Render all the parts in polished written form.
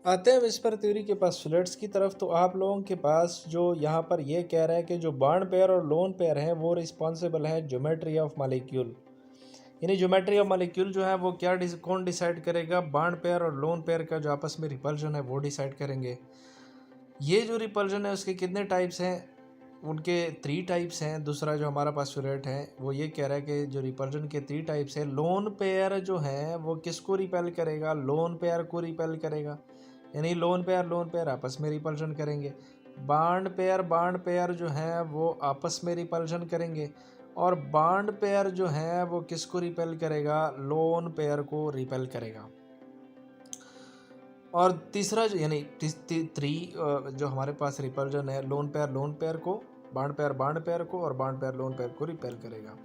आते हैं whisper theory के पोस्टुलेट्स की तरफ। तो आप लोगों के पास जो यहाँ पर ये कह रहा है कि जो बॉन्ड पेयर और लोन पेयर हैं वो रिस्पॉन्सिबल है ज्योमेट्री ऑफ मॉलिक्यूल। यानी ज्योमेट्री ऑफ मॉलिक्यूल जो है वो क्या कौन डिसाइड करेगा? बॉन्ड पेयर और लोन पेयर का जो आपस में रिपल्जन है वो डिसाइड करेंगे। ये जो रिपल्जन है उसके कितने टाइप्स हैं? उनके 3 टाइप्स हैं। दूसरा जो हमारा पोस्टुलेट है वो ये कह रहा है कि जो रिपल्जन के 3 टाइप्स है, लोन पेयर जो है वो किसको रिपेल करेगा? लोन पेयर को रिपेल करेगा। यानी लोन पेयर आपस में रिपल्जन करेंगे। बॉन्ड पेयर जो है वो आपस में रिपल्जन करेंगे। और बॉन्ड पेयर जो है वो किसको रिपेल करेगा? लोन पेयर को रिपेल करेगा। और तीसरा जो यानी थ्री जो हमारे पास रिपल्जन है, लोन पेयर को, बॉन्ड पेयर को और बॉन्ड पेयर लोन पेयर को रिपेल करेगा।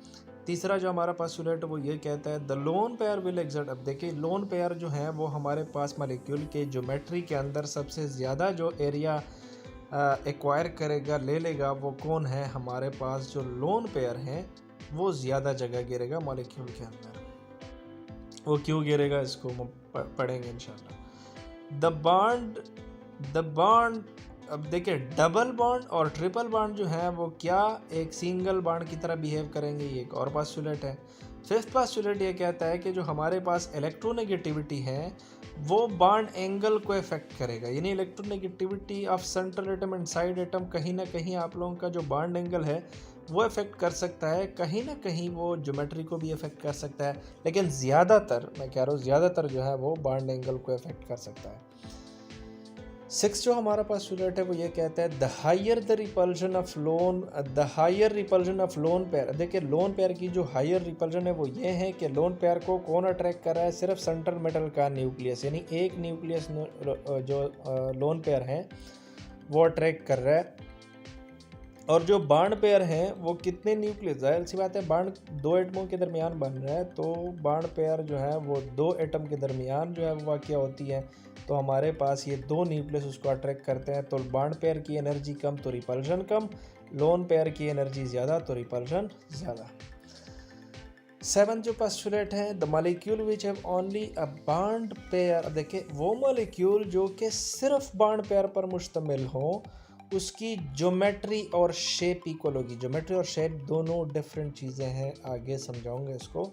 तीसरा जो हमारा पोस्टुलेट वो ये कहता है the lone pair will exert. अब देखिए लोन पेयर जो है वो हमारे पास मॉलिक्यूल के ज्योमेट्री के अंदर सबसे ज़्यादा जो एरिया एक्वायर करेगा, ले लेगा, वो कौन है? हमारे पास जो लोन पेयर हैं वो ज़्यादा जगह घेरेगा मॉलिक्यूल के अंदर। वो क्यों घेरेगा इसको हम पढ़ेंगे इंशाल्लाह। द बॉन्ड अब देखिए डबल बॉन्ड और ट्रिपल बॉन्ड जो है वो क्या एक सिंगल बॉन्ड की तरह बिहेव करेंगे, ये एक और पोस्टुलेट है। फिफ्थ पोस्टुलेट ये कहता है कि जो हमारे पास इलेक्ट्रोनेगेटिविटी है वो बॉन्ड एंगल को इफेक्ट करेगा। यानी electronegativity of central atom and side atom कहीं ना कहीं आप लोगों का जो बॉन्ड एंगल है वो इफेक्ट कर सकता है, कहीं ना कहीं वो ज्योमेट्री को भी इफेक्ट कर सकता है, लेकिन ज़्यादातर मैं कह रहा हूँ ज़्यादातर जो है वो बॉन्ड एंगल को इफेक्ट कर सकता है। 6 जो हमारा पोस्टुलेट है वो ये कहता है the higher repulsion of lone pair. देखिए लोन पेयर की जो हायर रिपल्जन है वो ये है कि लोन पेयर को कौन अट्रैक्ट कर रहा है? सिर्फ सेंट्रल मेटल का न्यूक्लियस, यानी एक न्यूक्लियस जो लोन पेयर है वो अट्रैक्ट कर रहा है। और जो बॉन्ड पेयर हैं वो कितने न्यूक्लियस? जाहिर सी बात है बॉन्ड 2 एटमों के दरमियान बन रहा है, तो बॉन्ड पेयर जो है वो 2 एटम के दरमियान जो है वो वाक़या होती है। तो हमारे पास ये 2 न्यूक्लियस उसको अट्रैक्ट करते हैं। तो बॉन्ड पेयर की एनर्जी कम तो रिपल्जन कम, लोन पेयर की एनर्जी ज़्यादा तो रिपल्जन ज़्यादा। 7 जो पोस्टुलेट है the molecule which have only a bond pair. देखिए वो मॉलिक्यूल जो कि सिर्फ बॉन्ड पेयर पर मुश्तमिल हो उसकी ज्योमेट्री और शेप इक्वल होगी। ज्योमेट्री और शेप दोनों डिफरेंट चीज़ें हैं, आगे समझाऊंगे इसको।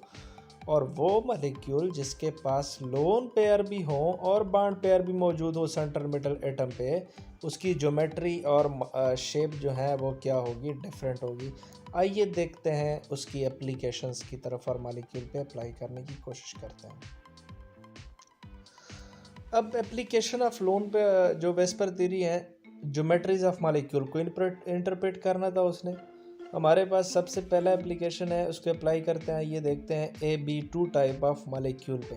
और वो मॉलिक्यूल जिसके पास लोन पेयर भी हो और बॉन्ड पेयर भी मौजूद हो सेंट्रल मेटल एटम पे, उसकी ज्योमेट्री और शेप जो है वो क्या होगी? डिफरेंट होगी। आइए देखते हैं उसकी एप्लीकेशंस की तरफ और मॉलिक्यूल पे अप्लाई करने की कोशिश करते हैं। अब एप्लीकेशन ऑफ लोन पे जो वेस्पर थ्योरी है, ज्योमेट्रीज ऑफ मॉलिक्यूल को इंटरप्रेट करना था उसने। हमारे पास सबसे पहला एप्लीकेशन है, उसको अप्लाई करते हैं। ये देखते हैं AB2 टाइप ऑफ मॉलिक्यूल पे।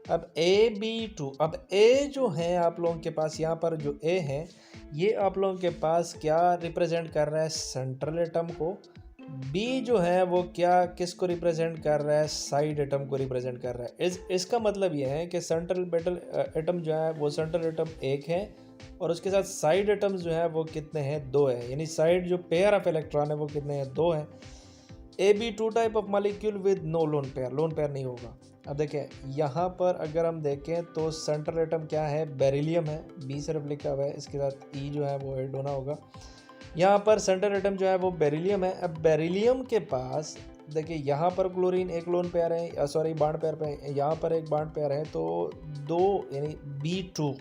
अब AB2, अब ए जो है आप लोगों के पास यहाँ पर जो ए है ये आप लोगों के पास क्या रिप्रेजेंट कर रहा है? सेंट्रल एटम को। बी जो है वो क्या किसको रिप्रेजेंट कर रहा है? साइड एटम को रिप्रेजेंट कर रहा है। इसका मतलब ये है कि सेंट्रल मेटल एटम जो है वो सेंट्रल एटम एक है और उसके साथ साइड एटम्स जो है वो कितने हैं? 2 है। यानी साइड जो पेयर ऑफ इलेक्ट्रॉन है वो कितने हैं? 2 है। AB2 type of molecule with no lone pair, lone pair नहीं होगा। अब देखें यहाँ पर अगर हम देखें तो सेंट्रल एटम क्या है? बेरिलियम है, बी सिर्फ लिखा हुआ है, इसके साथ ई जो है वो ऐड होना होगा। यहाँ पर सेंट्रल एटम जो है वो बेरिलियम है। अब बेरिलियम के पास देखिए यहाँ पर क्लोरीन एक लोन पेयर है, सॉरी बॉन्ड पेयर पे, यहाँ पर एक बॉन्ड पेयर है, तो 2 यानी B2।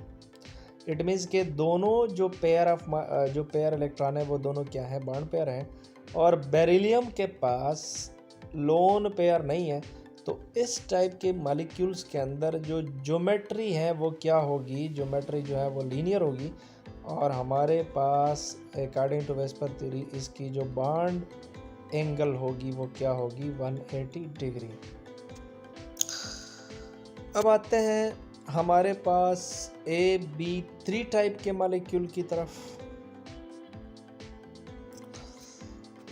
इट मीन्स के दोनों जो पेयर इलेक्ट्रॉन है वो दोनों क्या है? बॉन्ड पेयर है। और बेरिलियम के पास लोन पेयर नहीं है। तो इस टाइप के मॉलिक्यूल्स के अंदर जो ज्योमेट्री है वो क्या होगी? ज्योमेट्री जो है वो लीनियर होगी। और हमारे पास अकॉर्डिंग टू वेस्पर थ्योरी इसकी जो बॉन्ड एंगल होगी वो क्या होगी? 180 डिग्री। अब आते हैं हमारे पास AB3 टाइप के मॉलिक्यूल की तरफ।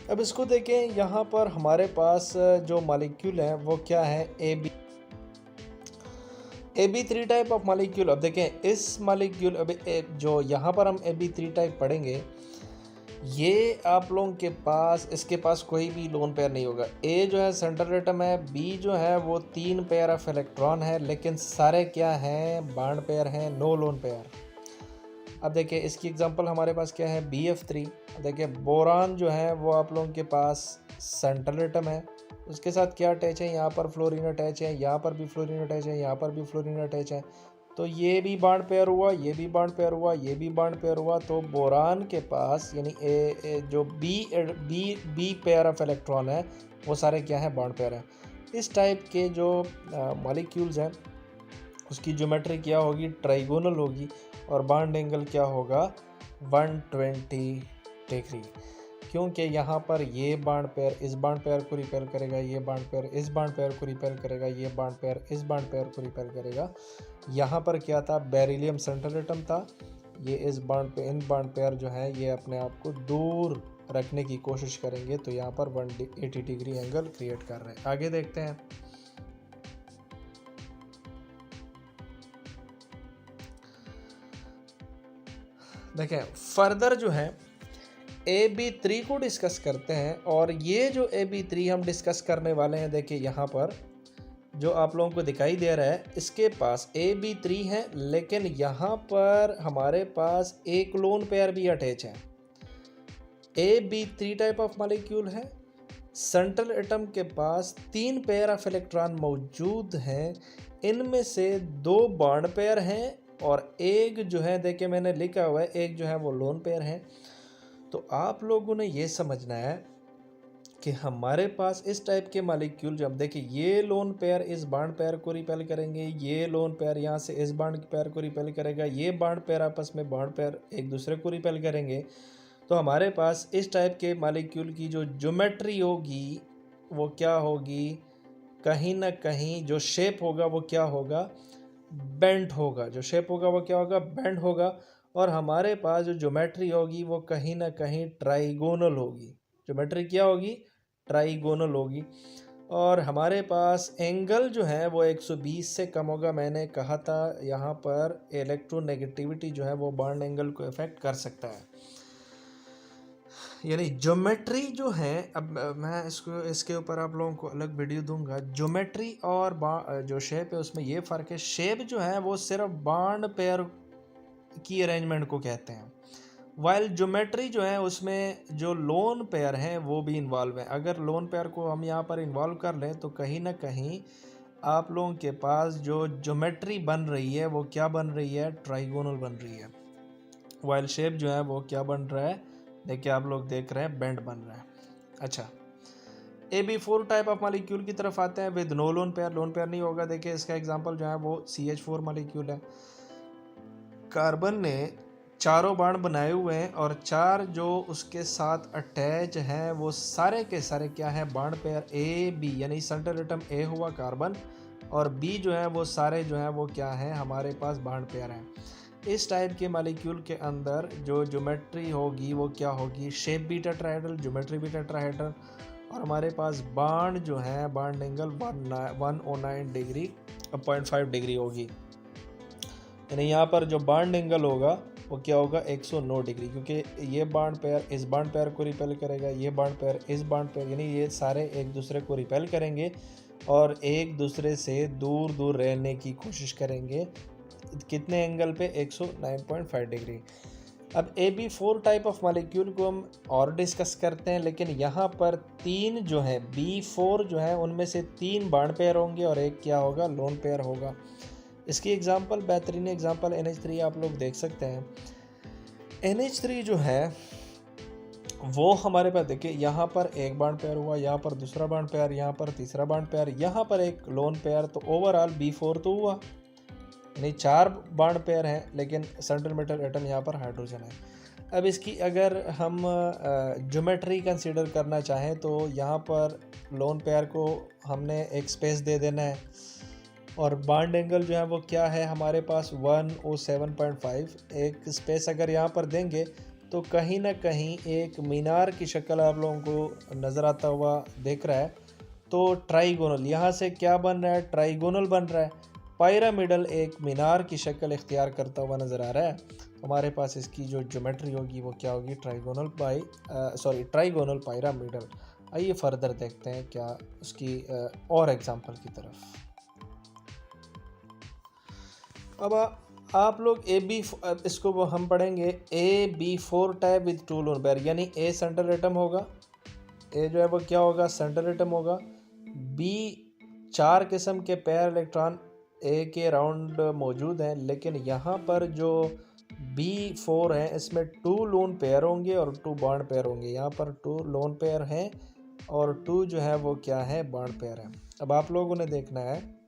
अब इसको देखें, यहाँ पर हमारे पास जो मॉलिक्यूल है वो क्या है? AB3 type of molecule. अब देखें इस मॉलिक्यूल, अब जो यहाँ पर हम AB3 टाइप पढ़ेंगे, ये आप लोगों के पास, इसके पास कोई भी लोन पेयर नहीं होगा। ए जो है सेंट्रल एटम है, बी जो है वो 3 पेयर ऑफ इलेक्ट्रॉन है, लेकिन सारे क्या हैं, बॉन्ड पेयर हैं, नो लोन पेयर। अब देखिए इसकी एग्जांपल हमारे पास क्या है, BF3। देखिए बोरान जो है वो आप लोगों के पास सेंट्रल एटम है, उसके साथ क्या अटैच है, यहाँ पर फ्लोरीन अटैच है, यहाँ पर भी फ्लोरीन अटैच है, यहाँ पर भी फ्लोरीन अटैच है। तो ये भी बॉन्ड पेयर हुआ, ये भी बॉन्ड पेयर हुआ, ये भी बॉन्ड पेयर हुआ। तो बोरान के पास यानी जो बी पेयर ऑफ इलेक्ट्रॉन है वो सारे क्या है, बॉन्ड पेयर है। इस टाइप के जो मॉलिक्यूल्स हैं उसकी ज्योमेट्री क्या होगी, ट्राइगोनल होगी, और बॉन्ड एंगल क्या होगा, 120 डिग्री। क्योंकि यहाँ पर ये बॉन्ड पेयर इस बॉन्ड पेयर को रिपेल करेगा, ये बॉन्ड पेयर इस बॉन्ड पेयर को रिपेल करेगा, ये बॉन्ड पेयर इस बॉन्ड पेयर को रिपेल करेगा। यहाँ पर क्या था, बेरिलियम सेंट्रल एटम था, ये इस बॉन्ड पे इन बॉन्ड पेयर जो है ये अपने आप को दूर रखने की कोशिश करेंगे, तो यहाँ पर 180 डिग्री एंगल क्रिएट कर रहे हैं। आगे देखते हैं। देखें फर्दर जो है AB3 को डिस्कस करते हैं, और ये जो AB3 हम डिस्कस करने वाले हैं, देखिए यहाँ पर जो आप लोगों को दिखाई दे रहा है इसके पास AB3 है, लेकिन यहाँ पर हमारे पास एक लोन पेयर भी अटैच है। AB3 टाइप ऑफ मॉलिक्यूल है, सेंट्रल एटम के पास 3 पेयर ऑफ इलेक्ट्रॉन मौजूद हैं, इनमें से 2 बॉन्ड पेयर हैं और एक जो है, देखिए मैंने लिखा हुआ है, एक जो है वो लोन पेयर है। तो आप लोगों ने ये समझना है कि हमारे पास इस टाइप के मॉलिक्यूल जब देखिए ये लोन पेयर इस बॉन्ड पेयर को रिपेल करेंगे, ये लोन पेयर यहाँ से इस बॉन्ड पेयर को रिपेल करेगा, ये बॉन्ड पेयर आपस में बॉन्ड पेयर एक दूसरे को रिपेल करेंगे। तो हमारे पास इस टाइप के मॉलिक्यूल की जो ज्योमेट्री होगी वो क्या होगी, कहीं ना कहीं जो शेप होगा वो क्या होगा, बेंट होगा। जो शेप होगा वो क्या होगा, बेंट होगा। और हमारे पास जो ज्योमेट्री होगी वो कहीं ना कहीं ट्राइगोनल होगी। ज्योमेट्री क्या होगी, ट्राइगोनल होगी। और हमारे पास एंगल जो है वो 120 से कम होगा। मैंने कहा था यहाँ पर इलेक्ट्रोनेगेटिविटी जो है वो बॉन्ड एंगल को इफेक्ट कर सकता है। यानी ज्योमेट्री जो है, अब मैं इसके ऊपर आप लोगों को अलग वीडियो दूंगा। ज्योमेट्री और जो शेप है उसमें ये फ़र्क है। शेप जो है वो सिर्फ बॉन्ड पेयर की अरेंजमेंट को कहते हैं, वाइल ज्योमेट्री जो है उसमें जो लोन पेयर हैं वो भी इन्वॉल्व है। अगर लोन पेयर को हम यहाँ पर इन्वॉल्व कर लें तो कहीं ना कहीं आप लोगों के पास जो ज्योमेट्री बन रही है वो क्या बन रही है, ट्राइगोनल बन रही है। वाइल शेप जो है वो क्या बन रहा है, देखिए आप लोग देख रहे हैं, बेंड बन रहा है। अच्छा, AB4 टाइप ऑफ मॉलिक्यूल की तरफ आते हैं with no lone pair. Lone pair नहीं होगा। देखिए इसका एग्जांपल जो है वो CH4 मॉलिक्यूल है। कार्बन ने चारों बाण बनाए हुए हैं और 4 जो उसके साथ अटैच हैं वो सारे के सारे क्या है, बॉन्ड पेयर AB, यानी सेंट्रल एटम A हुआ कार्बन, और B जो है वो सारे जो है वो क्या है, हमारे पास बॉन्ड पेयर हैं। इस टाइप के मॉलिक्यूल के अंदर जो ज्योमेट्री होगी वो क्या होगी, शेप भी टेट्राहेड्रल, ज्योमेट्री भी टेट्राहेड्रल, और हमारे पास बॉन्ड जो है, बॉन्ड एंगल 109 डिग्री 0.5 डिग्री होगी। यानी यहाँ पर जो बॉन्ड एंगल होगा वो क्या होगा, 109 डिग्री, क्योंकि ये बॉन्ड पेयर इस बॉन्ड पेयर को रिपेल करेगा, ये बॉन्ड पेयर इस बॉन्ड पेयर, यानी ये सारे एक दूसरे को रिपेल करेंगे और एक दूसरे से दूर दूर रहने की कोशिश करेंगे। कितने एंगल पे, 109.5 डिग्री। अब AB4 टाइप ऑफ मॉलिक्यूल को हम और डिस्कस करते हैं, लेकिन यहाँ पर 3 जो है B4 जो है उनमें से 3 बॉन्ड पेयर होंगे और एक क्या होगा, लोन पेयर होगा। इसकी एग्जांपल, बेहतरीन एग्जांपल NH3 आप लोग देख सकते हैं। NH3 जो है वो हमारे पास देखिए यहाँ पर एक बॉन्ड पेयर हुआ, यहाँ पर दूसरा बॉन्ड पेयर, यहाँ पर तीसरा बॉन्ड पेयर, यहाँ पर एक लोन पेयर, तो ओवरऑल B4 तो हुआ। नहीं, 4 बॉन्ड पेयर हैं, लेकिन सेंट्रल मेटल एटम यहाँ पर हाइड्रोजन है। अब इसकी अगर हम ज्योमेट्री कंसीडर करना चाहें तो यहाँ पर लोन पेयर को हमने एक स्पेस दे देना है, और बॉन्ड एंगल जो है वो क्या है हमारे पास 107.5। एक स्पेस अगर यहाँ पर देंगे तो कहीं ना कहीं एक मीनार की शक्ल आप लोगों को नज़र आता हुआ दिख रहा है। तो ट्राइगोनल यहाँ से क्या बन रहा है, ट्राइगोनल बन रहा है। पायरामिडल एक मीनार की शक्ल इख्तियार करता हुआ नज़र आ रहा है। हमारे पास इसकी जो ज्योमेट्री होगी वो क्या होगी, ट्राइगोनल पायरामिडल। आइए फर्दर देखते हैं क्या उसकी और एग्जांपल की तरफ। अब आप लोग इसको वो हम पढ़ेंगे AB4 type with 2 lone pair, यानी A सेंट्रल एटम होगा, ए जो है वो क्या होगा, सेंट्रल एटम होगा। बी 4 किस्म के पेयर इलेक्ट्रॉन ए के राउंड मौजूद हैं, लेकिन यहाँ पर जो B4 है इसमें 2 लोन पेयर होंगे और 2 बॉन्ड पेयर होंगे। यहाँ पर 2 लोन पेयर हैं और 2 जो है वो क्या है, बॉन्ड पेयर हैं। अब आप लोगों ने देखना है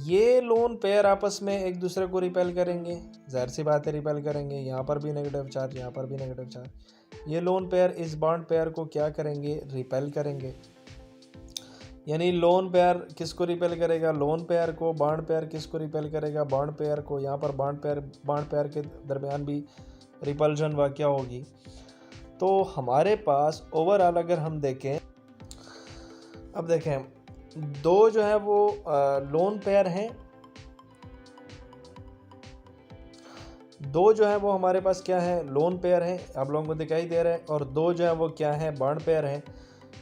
ये लोन पेयर आपस में एक दूसरे को रिपेल करेंगे, जाहिर सी बात है रिपेल करेंगे। यहाँ पर भी नेगेटिव चार्ज, यहाँ पर भी नेगेटिव चार्ज। ये लोन पेयर इस बॉन्ड पेयर को क्या करेंगे, रिपेल करेंगे। यानी लोन पेयर किसको रिपेल करेगा, लोन पेयर को। बॉन्ड पेयर किसको रिपेल करेगा, बॉन्ड पेयर को। यहाँ पर बॉन्ड पेयर के दरमियान भी रिपल्जन वाक़ होगी। तो हमारे पास ओवरऑल अगर हम देखें, अब देखें 2 जो है वो लोन पेयर हैं, 2 जो है वो हमारे पास क्या है, लोन पेयर हैं, आप लोगों को दिखाई दे रहा है। और 2 जो है वो क्या है, बॉन्ड पेयर हैं।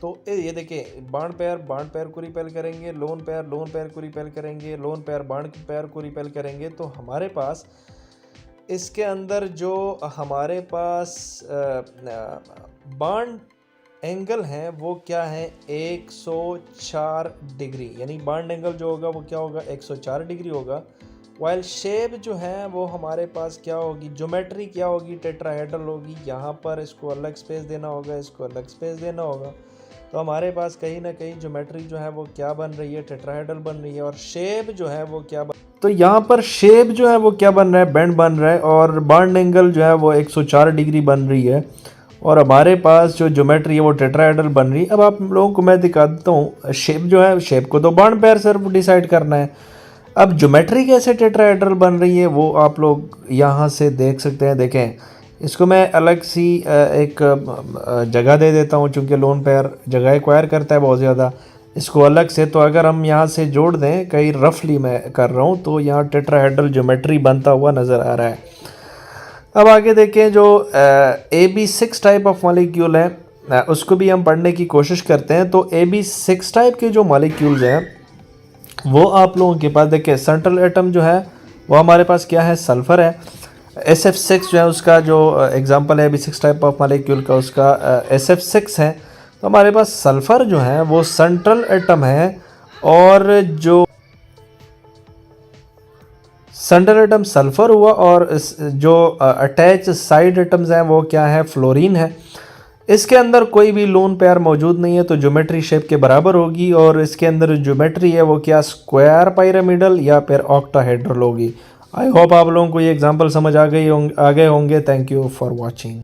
तो ये देखिए बॉन्ड पेयर को रिपेल करेंगे, लोन पेयर को रिपेल करेंगे, लोन पेयर बॉन्ड पेयर को रिपेल करेंगे। तो हमारे पास इसके अंदर जो हमारे पास बॉन्ड एंगल है वो क्या है, 104 डिग्री। यानी बॉन्ड एंगल जो होगा वो क्या होगा, 104 डिग्री होगा। वाइल शेप जो है वो हमारे पास क्या होगी, ज्योमेट्री क्या होगी, टेट्राहेड्रल होगी। यहाँ पर इसको अलग स्पेस देना होगा, इसको अलग स्पेस देना होगा। तो हमारे पास कहीं ना कहीं ज्योमेट्री जो है वो क्या बन रही है, टेट्राहेड्रल बन रही है। और शेप जो है वो क्या तो यहाँ पर शेप जो है वो क्या बन रहा है, बेंड बन रहा है। और बॉन्ड एंगल जो है वो 104 डिग्री बन रही है। और हमारे पास जो ज्योमेट्री है वो टेट्राहेड्रल बन रही है। अब आप लोगों को मैं दिखा देता हूँ शेप जो है, शेप को तो बॉन्ड पेयर सिर्फ डिसाइड करना है। अब ज्योमेट्री कैसे टेट्राहेड्रल बन रही है वो आप लोग यहाँ से देख सकते हैं। देखें इसको मैं अलग सी एक जगह दे देता हूँ, चूँकि लोन पेयर जगह एक्वायर करता है बहुत ज़्यादा, इसको अलग से। तो अगर हम यहाँ से जोड़ दें, कहीं रफली मैं कर रहा हूँ, तो यहाँ टेट्राहेड्रल ज्योमेट्री बनता हुआ नज़र आ रहा है। अब आगे देखें जो AB6 टाइप ऑफ मॉलिक्यूल है उसको भी हम पढ़ने की कोशिश करते हैं। तो AB6 टाइप के जो मॉलिक्यूल्स हैं वो आप लोगों के पास देखें, सेंट्रल एटम जो है वो हमारे पास क्या है, सल्फ़र है। SF6 जो है उसका जो एग्जांपल है AB6 टाइप ऑफ मॉलिक्यूल का, उसका SF6 है। तो हमारे पास सल्फ़र जो है वो सेंट्रल एटम है। और जो सेंट्रल एटम सल्फ़र हुआ और जो अटैच साइड एटम्स हैं वो क्या है, फ्लोरीन है। इसके अंदर कोई भी लोन पेयर मौजूद नहीं है, तो ज्योमेट्री शेप के बराबर होगी। और इसके अंदर ज्योमेट्री है वो क्या, स्क्वायर पायरामिडल या फिर ऑक्टाहेड्रल होगी। आई होप आप लोगों को ये एग्जांपल समझ आ गए होंगे। Thank you for watching.